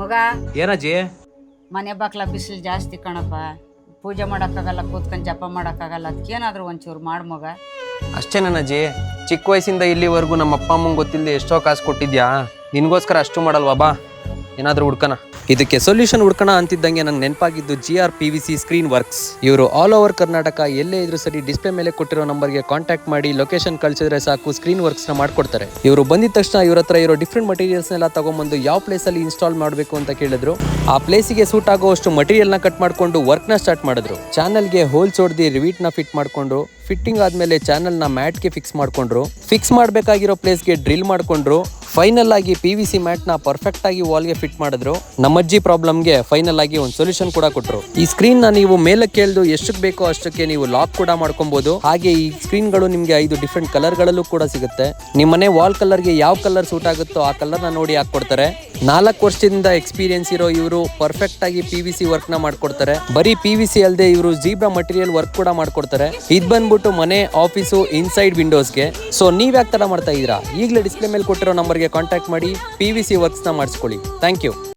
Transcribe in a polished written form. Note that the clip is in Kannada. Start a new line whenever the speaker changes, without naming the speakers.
ಮಗ
ಏನಜ್ಜಿ?
ಮನೆ ಬಾಕ್ಲ ಬಿಸಿಲು ಜಾಸ್ತಿ ಕಣಪ್ಪ. ಪೂಜೆ ಮಾಡೋಕ್ಕಾಗಲ್ಲ, ಕೂತ್ಕೊಂಡು ಜಪ ಮಾಡೋಕ್ಕಾಗಲ್ಲ. ಅದಕ್ಕೇನಾದರೂ ಒಂಚೂರು ಮಾಡು ಮಗ.
ಅಷ್ಟೇ ನನ್ನಜ್ಜಿ, ಚಿಕ್ಕ ವಯಸ್ಸಿಂದ ಇಲ್ಲಿವರೆಗೂ ನಮ್ಮ ಅಪ್ಪ ಅಮ್ಮಂಗೆ ಗೊತ್ತಿಲ್ಲದೆ ಎಷ್ಟೋ ಕಾಸು ಕೊಟ್ಟಿದ್ಯಾ, ನಿನಗೋಸ್ಕರ ಅಷ್ಟು ಮಾಡಲ್ವಾ? ಬಾ ಏನಾದರೂ ಹುಡ್ಕನ. ಇದಕ್ಕೆ ಸೊಲ್ಯೂಷನ್ ಹುಡ್ಕೋಣ ಅಂತಿದ್ದಂಗೆ ನಂಗೆ ನೆನಪಾಗಿದ್ದು GR PVC ಸ್ಕ್ರೀನ್ ವರ್ಕ್ಸ್. ಇವರು ಆಲ್ ಓವರ್ ಕರ್ನಾಟಕ ಎಲ್ಲೇ ಇದ್ರೂ ಸರಿ ಡಿಸ್ಪ್ಲೇ ಮೇಲೆ ಕೊಟ್ಟಿರೋ ನಂಬರ್ಗೆ ಕಾಂಟ್ಯಾಕ್ಟ್ ಮಾಡಿ ಲೊಕೇಶನ್ ಕಳಿಸಿದ್ರೆ ಸಾಕು, ಸ್ಕ್ರೀನ್ ವರ್ಕ್ಸ್ನ ಮಾಡ್ಕೊಡ್ತಾರೆ. ಇವರು ಬಂದಿದ ತಕ್ಷಣ ಇವ್ರ ಹತ್ರ ಇರೋ ಡಿಫ್ರೆಂಟ್ ಮಟೀರಿಯಲ್ಸ್ನೆಲ್ಲ ತಗೊಂಬಂದು ಯಾವ ಪ್ಲೇಸಲ್ಲಿ ಇನ್ಸ್ಟಾಲ್ ಮಾಡಬೇಕು ಅಂತ ಕೇಳಿದ್ರು. ಆ ಪ್ಲೇಸಿಗೆ ಸೂಟ್ ಆಗೋಷ್ಟು ಮಟೀರಿಯಲ್ನ ಕಟ್ ಮಾಡಿಕೊಂಡು ವರ್ಕ್ನ ಸ್ಟಾರ್ಟ್ ಮಾಡಿದ್ರು. ಚಾನಲ್ಗೆ ಹೋಲ್ಸ್ ಹೊಡೆದು ರಿವೀಟ್ನ ಫಿಟ್ ಮಾಡಿಕೊಂಡ್ರು. ಫಿಟ್ಟಿಂಗ್ ಆದಮೇಲೆ ಚಾನಲ್ನ ಮ್ಯಾಟ್ಗೆ ಫಿಕ್ಸ್ ಮಾಡಿಕೊಂಡ್ರು. ಫಿಕ್ಸ್ ಮಾಡಬೇಕಾಗಿರೋ ಪ್ಲೇಸ್ಗೆ ಡ್ರಿಲ್ ಮಾಡಿಕೊಂಡ್ರು. ಫೈನಲ್ ಆಗಿ PVC ಮ್ಯಾಟ್ನ ಪರ್ಫೆಕ್ಟ್ ಆಗಿ ವಾಲ್ಗೆ ಫಿಟ್ ಮಾಡಿದ್ರು. ನಮ್ಮಜ್ಜಿ ಪ್ರಾಬ್ಲಮ್ಗೆ ಫೈನಲ್ ಆಗಿ ಒಂದು ಸೊಲ್ಯೂಷನ್ ಕೂಡ ಕೊಟ್ಟರು. ಈ ಸ್ಕ್ರೀನ್ ನ ನೀವು ಮೇಲಕ್ಕೆ ಎಳೆದು ಎಷ್ಟಕ್ಕೆ ಬೇಕೋ ಅಷ್ಟಕ್ಕೆ ನೀವು ಲಾಕ್ ಕೂಡ ಮಾಡ್ಕೊಬಹುದು. ಹಾಗೆ ಈ ಸ್ಕ್ರೀನ್ಗಳು ನಿಮಗೆ 5 ಡಿಫ್ರೆಂಟ್ ಕಲರ್ ಗಳಲ್ಲೂ ಕೂಡ ಸಿಗುತ್ತೆ. ನಿಮ್ಮನೆ ವಾಲ್ ಕಲರ್ಗೆ ಯಾವ ಕಲರ್ ಸೂಟ್ ಆಗುತ್ತೋ ಆ ಕಲರ್ ನ ನೋಡಿ ಹಾಕೊಡ್ತಾರೆ. 4 ವರ್ಷದಿಂದ ಎಕ್ಸ್ಪೀರಿಯನ್ಸ್ ಇರೋ ಇವರು ಪರ್ಫೆಕ್ಟ್ ಆಗಿ PVC ವರ್ಕ್ ನ ಮಾಡ್ಕೊಡ್ತಾರೆ. ಬರೀ PVC ಅಲ್ಲದೆ ಇವರು ಜೀಬ್ರಾ ಮಟೀರಿಯಲ್ ವರ್ಕ್ ಕೂಡ ಮಾಡ್ಕೊಡ್ತಾರೆ. ಇದು ಬಂದ್ಬಿಟ್ಟು ಮನೆ, ಆಫೀಸು, ಇನ್ಸೈಡ್ ವಿಂಡೋಸ್ಗೆ. ಸೊ ನೀವ್ ಯಾಕೆ ತರ ಮಾಡ್ತಾ ಇದೀರಾ? ಈಗಲೇ ಡಿಸ್ಪ್ಲೇ ಮೇಲೆ ಕೊಟ್ಟಿರೋ ನಂಬರ್ಗೆ ಕಾಂಟ್ಯಾಕ್ಟ್ ಮಾಡಿ PVC ವರ್ಕ್ಸ್ ನ ಮಾಡಿಸ್ಕೊಳ್ಳಿ. Thank you.